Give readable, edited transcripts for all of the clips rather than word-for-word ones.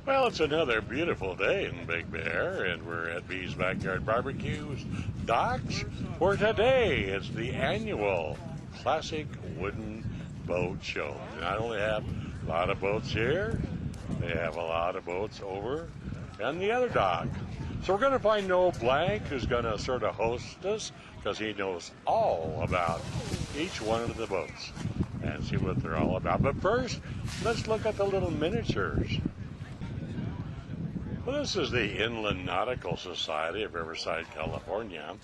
Well, it's another beautiful day in Big Bear, and we're at Bee's Backyard Barbecue's docks, where today is the annual Classic Wooden Boat Show. They not only have a lot of boats here, they have a lot of boats over on the other dock. So we're going to find Noel Blank, who's going to sort of host us, because he knows all about each one of the boats and see what they're all about. But first, let's look at the little miniatures. Well, this is the Inland Nautical Society of Riverside, California.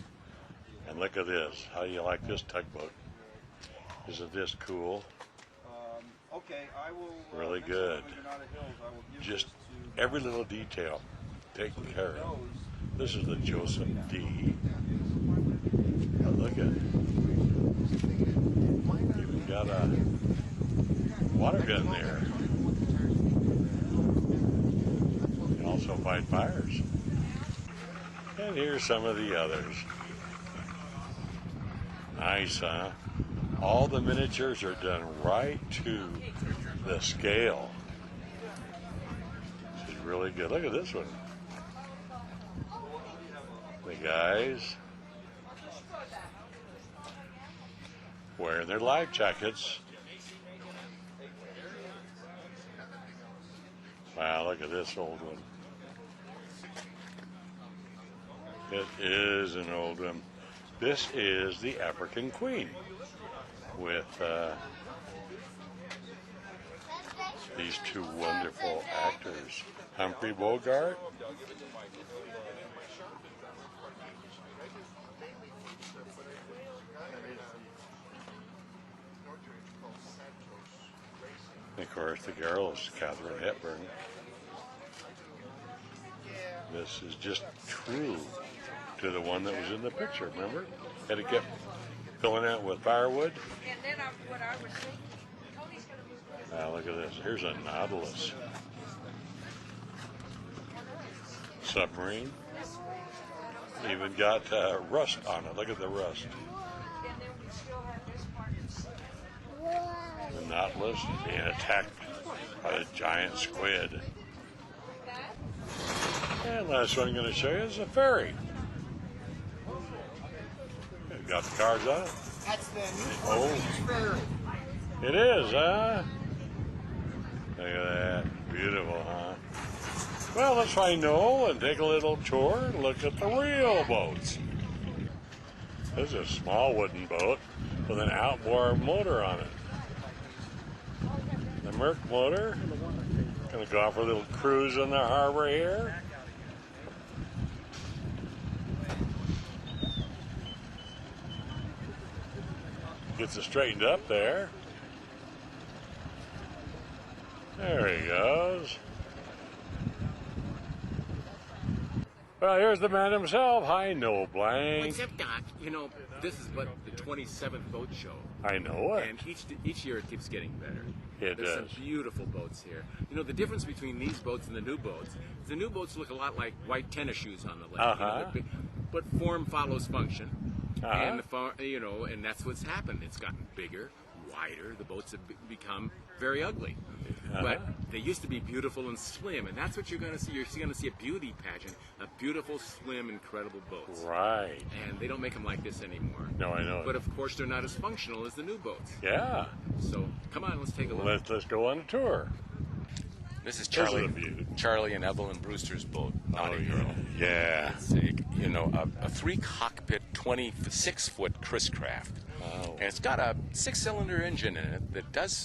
And look at this. How do you like this tugboat? Isn't this cool? Okay, I will. Really good. Just every little detail taken care of. This is the Joseph D. Now look at it. Even got a water gun there. You can also fight fires. And here's some of the others. Nice, huh? All the miniatures are done right to the scale. This is really good. Look at this one. The guys wearing their life jackets. Wow, look at this old one. It is an old one. This is the African Queen with these two wonderful actors, Humphrey Bogart and of course the girl is Katharine Hepburn. This is just true to the one that was in the picture, remember? Had to get filling out with firewood. And then what I was thinking, Tony's going to move. Now look at this. Here's a Nautilus submarine. Even got rust on it. Look at the rust. And then we still have this part to see. The Nautilus being attacked by a giant squid. And last one I'm going to show you is a ferry. Got the cars on it? That's the Newport Beach Ferry. It is, huh? Look at that. Beautiful, huh? Well, let's find Noel and take a little tour and look at the real boats. This is a small wooden boat with an outboard motor on it. The Merc motor. Going to go off for a little cruise in the harbor here. Gets it straightened up there. There he goes. Well, here's the man himself. Hi, Noel Blank. What's up, Doc? You know, this is but the 27th boat show. I know it. And each year it keeps getting better. It There's does. some beautiful boats here. You know, the difference between these boats and the new boats is the new boats look a lot like white tennis shoes on the lake. Uh-huh. You know, they're big, but form follows function. Uh-huh. And and that's what's happened. It's gotten bigger, wider. The boats have become very ugly. Uh-huh. But they used to be beautiful and slim, and that's what you're going to see. You're going to see a beauty pageant, a beautiful, slim, incredible boats. Right. And they don't make them like this anymore. No, I know it. But of course, they're not as functional as the new boats. Yeah. So come on, let's take a look. Let's go on a tour. This is This is a beauty. Charlie and Evelyn Brewster's boat. Naughty Girl. Yeah. It's a 3-cockpit, 26-foot Chris Craft. Wow. And it's got a 6-cylinder engine in it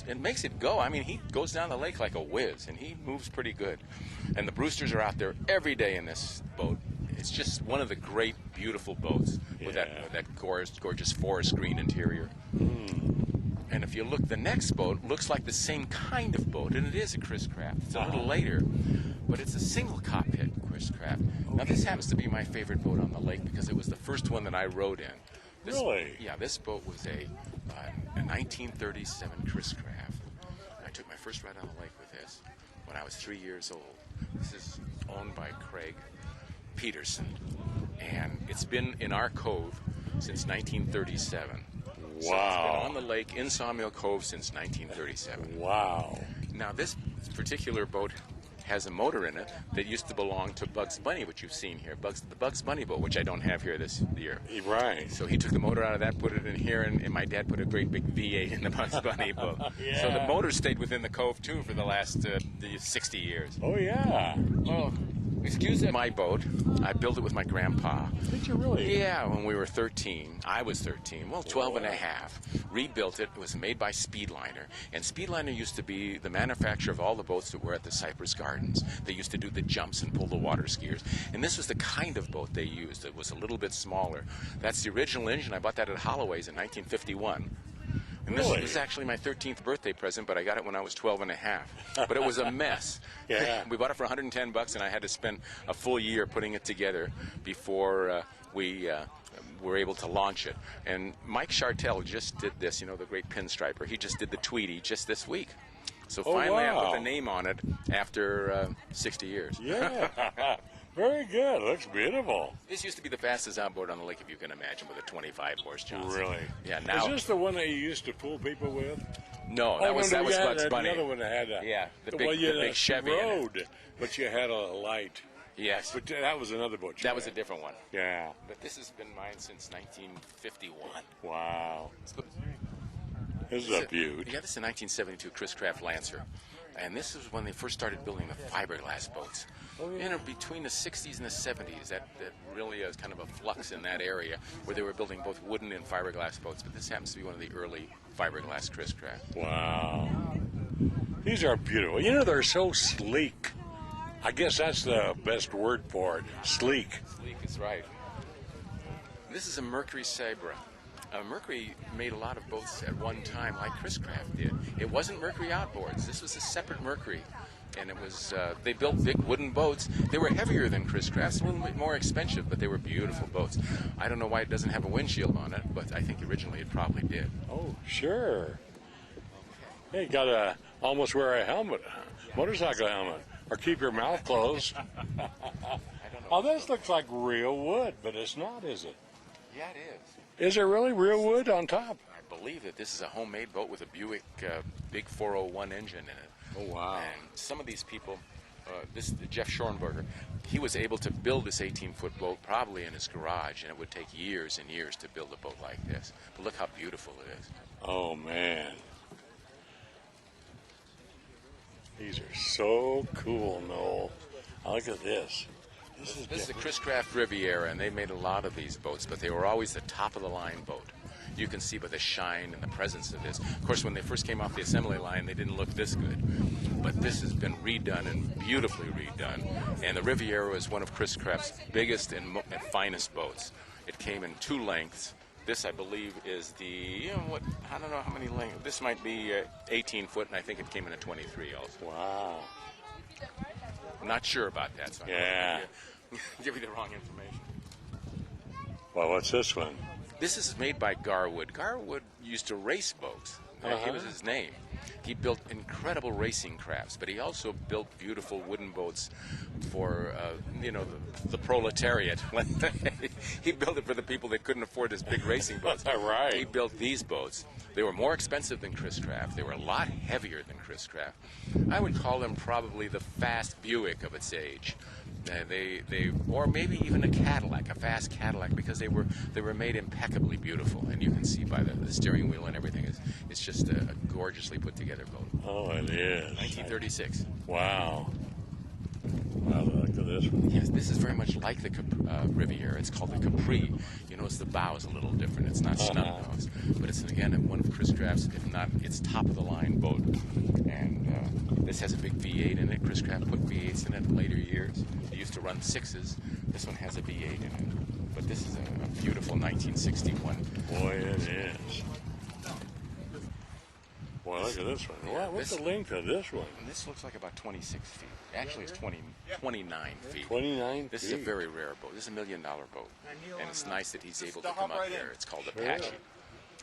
it makes it go. I mean, he goes down the lake like a whiz, and he moves pretty good. And the Brewsters are out there every day in this boat. It's just one of the great, beautiful boats with that gorgeous forest green interior. And if you look, the next boat looks like the same kind of boat, and it is a Chris Craft. It's a little later, but it's a single cockpit Chris Craft. Now, this happens to be my favorite boat on the lake because it was the first one that I rode in. Really? Yeah, this boat was a 1937 Chris Craft. I took my first ride on the lake with this when I was 3 years old. This is owned by Craig Peterson, and it's been in our cove since 1937. Wow. So it's been on the lake in Sawmill Cove since 1937. Wow. Now, this particular boat has a motor in it that used to belong to Bugs Bunny, which you've seen here. The Bugs Bunny boat, which I don't have here this year. Right. So he took the motor out of that, put it in here, and my dad put a great big V8 in the Bugs Bunny boat. Yeah. So the motor stayed within the cove, too, for the last 60 years. Oh, yeah. Well, excuse my boat. I built it with my grandpa. Did you really? Yeah, when we were 13. I was 13. Well, 12 and a half. Rebuilt it. It was made by Speedliner. And Speedliner used to be the manufacturer of all the boats that were at the Cypress Gardens. They used to do the jumps and pull the water skiers. And this was the kind of boat they used. It was a little bit smaller. That's the original engine. I bought that at Holloway's in 1951. And this Really? was actually my 13th birthday present, but I got it when I was 12 and a half. But it was a mess. Yeah. We bought it for $110, and I had to spend a full year putting it together before we were able to launch it. And Mike Chartel just did this, you know, the great pinstriper. He just did the Tweety just this week. So Oh, finally I wow. put the name on it after 60 years. Yeah. Very good. Looks beautiful. This used to be the fastest outboard on the lake, if you can imagine, with a 25-horse Johnson. Really? Yeah, now... Is this the one that you used to fool people with? No, that was yeah, Bugs Bunny. Another one that had a... Yeah, the well, big, you the had big a Chevy in it. road, but you had a light. Yes, But that was another boat. you that was a had. different one. Yeah. But this has been mine since 1951. Wow. Let's go- This is a beaut. Yeah, this is a 1972 Chris Craft Lancer. And this is when they first started building the fiberglass boats. Oh, yeah. You know, between the 60s and the 70s, that really is kind of a flux in that area where they were building both wooden and fiberglass boats. But this happens to be one of the early fiberglass Chris Craft. Wow. These are beautiful. You know, they're so sleek. I guess that's the best word for it. Sleek. Sleek is right. This is a Mercury Sabra. Mercury made a lot of boats at one time like Chris Craft did. It wasn't Mercury Outboards. This was a separate Mercury. And it was, they built big wooden boats. They were heavier than Chris Craft's, a little bit more expensive, but they were beautiful boats. I don't know why it doesn't have a windshield on it, but I think originally it probably did. Oh, sure. Hey, you gotta almost wear a helmet, motorcycle helmet, or keep your mouth closed. I don't know. Oh, this looks like real wood, but it's not, is it? Yeah, it is. Is there really real wood on top? I believe that this is a homemade boat with a Buick big 401 engine in it. Oh, wow. And some of these people, Jeff Schornberger, he was able to build this 18-foot boat probably in his garage, and it would take years and years to build a boat like this. But look how beautiful it is. Oh, man. These are so cool, Noel. Look at this. This is This is the Chris Craft Riviera, and they made a lot of these boats, but they were always the top-of-the-line boat. You can see by the shine and the presence of this. Of course, when they first came off the assembly line, they didn't look this good. But this has been redone and beautifully redone. And the Riviera is one of Chris Craft's biggest and finest boats. It came in 2 lengths. This, I believe, is the, I don't know how many lengths. This might be 18 foot, and I think it came in a 23 also. Wow. I'm not sure about that, so I don't Yeah. wanna give you the wrong information. Well, what's this one? This is made by Garwood. Garwood used to race boats. It was his name. He built incredible racing crafts, but he also built beautiful wooden boats for, the proletariat. He built it for the people that couldn't afford his big racing boats. Right. He built these boats. They were more expensive than Chris Craft. They were a lot heavier than Chris Craft. I would call them probably the fast Buick of its age. Or maybe even a fast Cadillac, because they were made impeccably beautiful, and you can see by the steering wheel and everything. It's just a gorgeously put together boat. Oh, it is. 1936. Wow. Wow, look at this one. Yes, this is very much like the Riviera. It's called the Capri. You notice the bow is a little different. It's not snub-nosed, but it's again one of Chris Craft's, if not its top-of-the-line boat. And this has a big V8 in it. Chris Craft put V8s in it in later years. They used to run 6s. This one has a V8 in it. But this is a beautiful 1961. Boy, it is. Boy, look at this one. What's the length of this one? And this looks like about 26 feet. Actually, it's 29 feet. 29 This feet. is a very rare boat. This is $1 million boat. And it's nice that he's able to come up here. It's called Apache.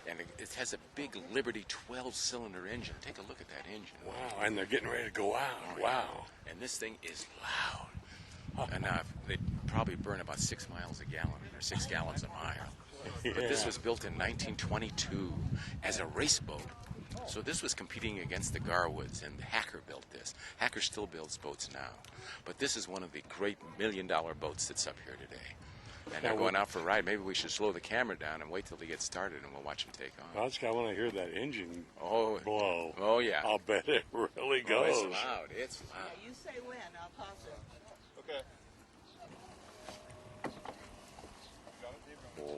And it has a big Liberty 12-cylinder engine. Take a look at that engine. Wow, and they're getting ready to go out. Wow. And this thing is loud. And they probably burn about 6 miles a gallon, or 6 gallons a mile. But this was built in 1922 as a race boat. So this was competing against the Garwoods, and Hacker built this. Hacker still builds boats now. But this is one of the great $1,000,000 boats that's up here today. And they're going out for a ride. Maybe we should slow the camera down and wait till they get started, and we'll watch them take off. I want to hear that engine Oh, blow. oh yeah. I'll bet it really Oh, goes. it's loud. It's loud. You say when, I'll pause it. Okay.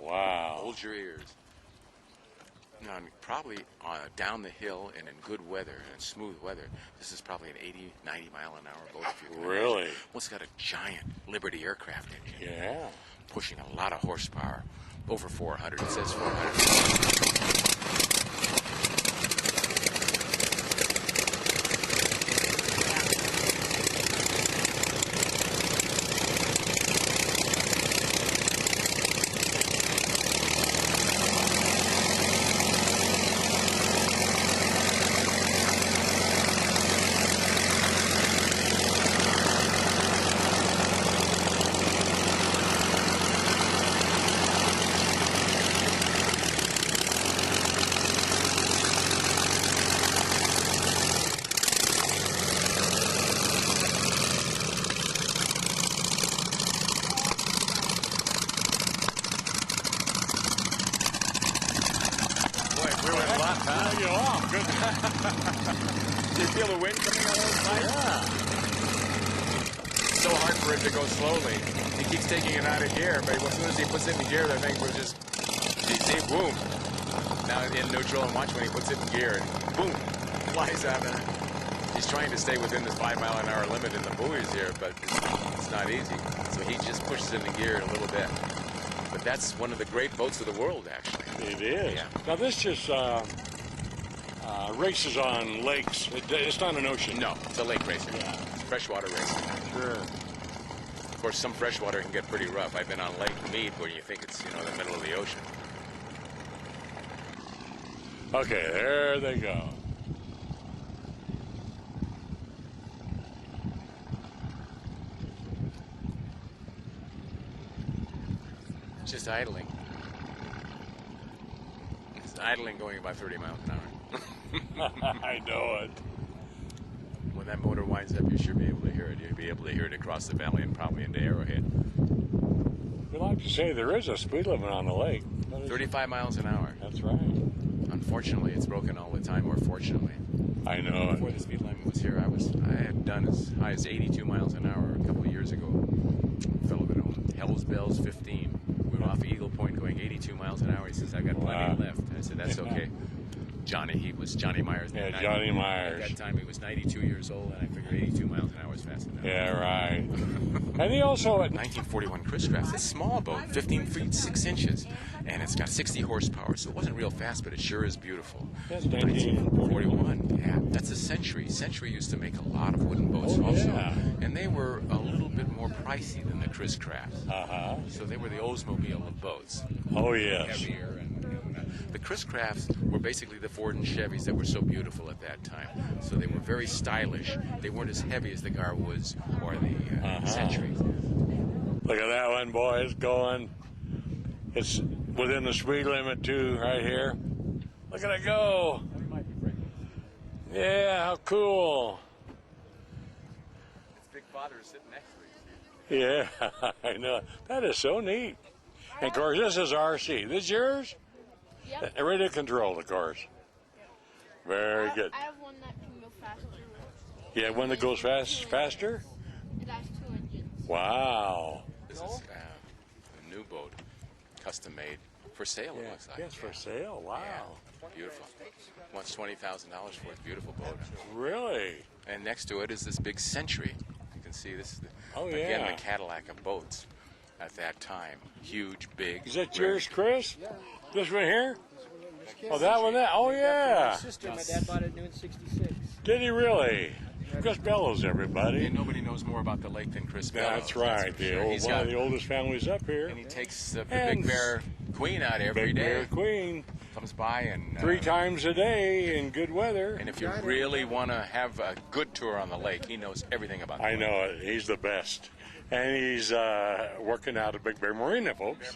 Wow. Hold your ears. Now, probably down the hill and in good weather and smooth weather, this is probably an 80, 90 mile an hour boat. If you can Really? imagine. Well, it's got a giant Liberty aircraft engine, Yeah. pushing a lot of horsepower, over 400. It says 400. Boy, we were in luck, huh? You off. Good. Do you feel the wind coming on those pipes? Yeah. It's so hard for it to go slowly. He keeps taking it out of gear, but as soon as he puts it in gear, the thing will just, you see, boom. Now in neutral, and watch when he puts it in gear, and boom, flies out. He's trying to stay within the 5 mile an hour limit in the buoys here, but it's not easy. So he just pushes it in gear a little bit. But that's one of the great boats of the world, actually. It is. Yeah. Now, this just races on lakes. It's not an ocean. No, it's a lake racer. Yeah. It's freshwater racing. Sure. Of course, some freshwater can get pretty rough. I've been on Lake Mead where you think it's, the middle of the ocean. Okay, there they go. Just idling. It's idling going about 30 miles an hour. I know it. When that motor winds up, you should be able to hear it. You'll be able to hear it across the valley and probably into Arrowhead. We like to say there is a speed limit on the lake. 35 miles an hour. That's right. Unfortunately, it's broken all the time, or fortunately. I know Before it. the speed limit was here, I had done as high as 82 miles an hour a couple of years ago. A fellow that owned Hell's Bells 15. We were off Eagle Point going 82 miles an hour. He says, I got plenty Wow. left. I said, that's okay. Johnny Myers. Yeah, Johnny Myers. At that time, he was 92 years old, and I figured 82 miles an hour was fast enough. Yeah, right. And he also, 1941 Chris Craft. It's a small boat, 15 feet 6 inches, and it's got 60 horsepower, so it wasn't real fast, but it sure is beautiful. That's 1941. Yeah, that's a Century. Century used to make a lot of wooden boats Oh, also, yeah. and they were a little bit more pricey than the Chris Crafts. Uh-huh. So they were the Oldsmobile of boats. Oh, yes. Heavier and the Chris Crafts were basically the Ford and Chevys that were so beautiful at that time. So they were very stylish. They weren't as heavy as the Garwoods or the Centuries. Look at that one, boys, going. It's within the speed limit, too, right here. Look at it go. Yeah, how cool. Its big father is sitting next to it. Yeah, I know. That is so neat. And, of course, this is RC. This yours? Yep. Ready to control, of course. Very good. I have one that can go faster. Yeah, one that goes faster? It has 2 engines. Wow. This is a new boat, custom made for sale. It looks like. Yes, for sale. Wow. Yeah, beautiful. Wants $20,000 for it. Beautiful boat. Really? And next to it is this big Century. You can see this. Oh, Again, yeah. the Cadillac of boats at that time. Huge, big. Is that yours, Chris? This one here? Oh, that one there? Oh, yeah. Sister, my dad bought it new in '66. Did he really? Chris Bellows, everybody. And nobody knows more about the lake than Chris Bellows. That's right. for sure. He's One got- of the oldest families up here. And he takes the And Big Bear Queen out every Big day. Bear Queen. Comes by and 3 times a day in good weather. And if you really want to have a good tour on the lake, he knows everything about the I lake. know it. He's the best. And he's working out at Big Bear Marina, folks.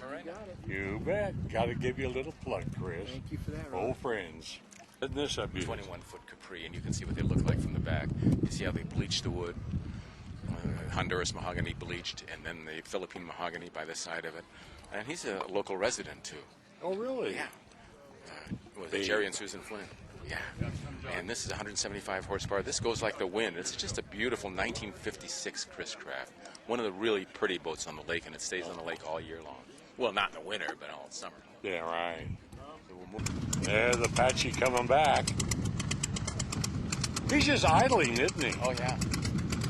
You bet. Got to give you a little plug, Chris. Thank you for that, Ron. Old friends. Isn't this a beauty? 21-foot Capri, and you can see what they look like from the back. You see how they bleach the wood. Honduras mahogany bleached, and then the Philippine mahogany by the side of it. And he's a local resident, too. Oh, really? Yeah. With Jerry and Susan Flynn. Yeah. And this is 175 horsepower. This goes like the wind. It's just a beautiful 1956 Chris Craft. One of the really pretty boats on the lake, and it stays on the lake all year long. Well, not in the winter, but all summer. Yeah, right. So we'll move. There's Apache coming back. He's just idling, isn't he? Oh, yeah.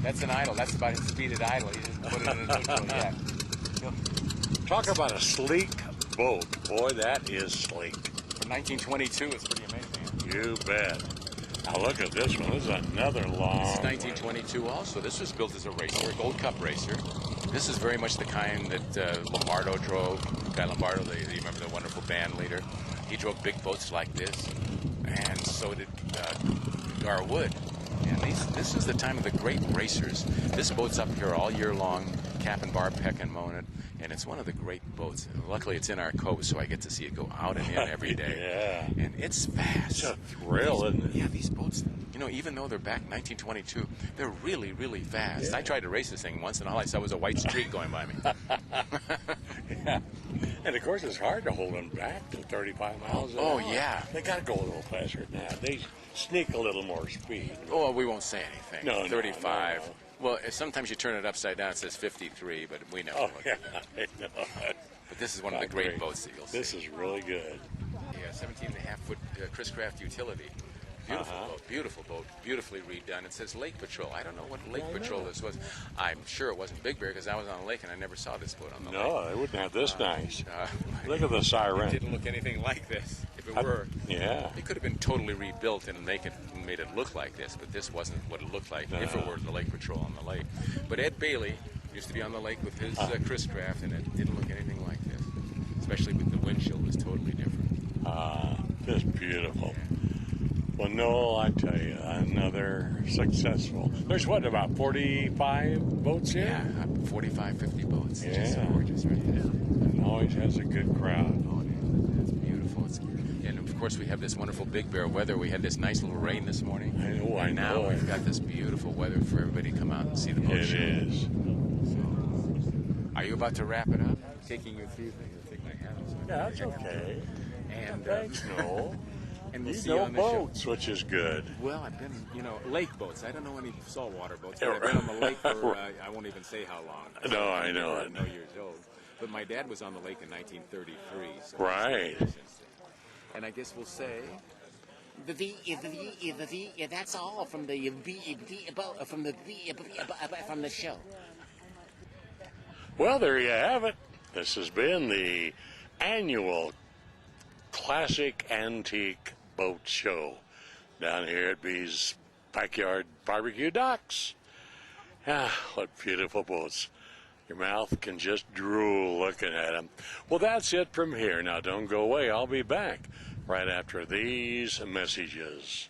That's an idle. That's about his speed at idle. He doesn't put it in a neutral yet. Talk about a sleek boat. Boy, that is sleek. For 1922, it's pretty amazing. You bet. Now look at this one. This is another long. This is 1922 also. This was built as a racer, a Gold Cup racer. This is very much the kind that Lombardo drove. Guy Lombardo, you remember the wonderful band leader. He drove big boats like this, and so did Gar Wood. And this is the time of the great racers. This boat's up here all year long, Cap and Bar, Peck and Monet, and it's one of the great boats. And luckily, it's in our cove, so I get to see it go out and in every day. Yeah. And it's fast. It's a thrill, isn't it? Yeah, these boats, you know, even though they're back 1922, they're really, really fast. Yeah. I tried to race this thing once, and all I saw was a white streak going by me. Yeah. And of course, it's hard to hold them back to 35 miles an Oh, hour. yeah. They got to go a little faster than that. They sneak a little more speed. Oh, we won't say anything. No, 35. no. Well, sometimes you turn it upside down, it says 53, but we know. Oh, yeah. I know. But this is one of the great boats that you'll see. This is really good. Yeah, 17.5-foot Chris Craft utility. Beautiful boat, beautifully redone. It says Lake Patrol. I don't know what Lake Patrol this was. I'm sure it wasn't Big Bear because I was on the lake and I never saw this boat on the lake. No, they wouldn't have this nice. Look at the siren. It didn't look anything like this. If it were, Yeah. it could have been totally rebuilt and made it look like this, but this wasn't what it looked like if it were the Lake Patrol on the lake. But Ed Bailey used to be on the lake with his Chris Craft, and it didn't look anything like this. Especially with the windshield, was totally different. Just beautiful. Well, Noel, I tell you, another successful. There's what, about 45 boats here? Yeah, 45, 50 boats. It's just Yeah. gorgeous right there. And always has a good crowd. Oh, it's beautiful. And of course, we have this wonderful Big Bear weather. We had this nice little rain this morning. I know. And now we've got this beautiful weather for everybody to come out and see the boat It show. is. Are you about to wrap it up? Taking you through things. I'll take my hat off. Yeah, that's okay. And Thanks, Noel. and we'll You see you know on the show. boats, which is good. Well, I've been, lake boats. I don't know any saltwater boats. Yeah, But I've been on the lake for, right. I won't even say how long. No, I know it. No years old. But my dad was on the lake in 1933. So Right. And I guess we'll say... That's all from the show. Well, there you have it. This has been the annual Classic Antique Boat Show down here at B's Backyard Barbecue Docks. Ah, what beautiful boats. Your mouth can just drool looking at them. Well, that's it from here. Now, don't go away. I'll be back right after these messages.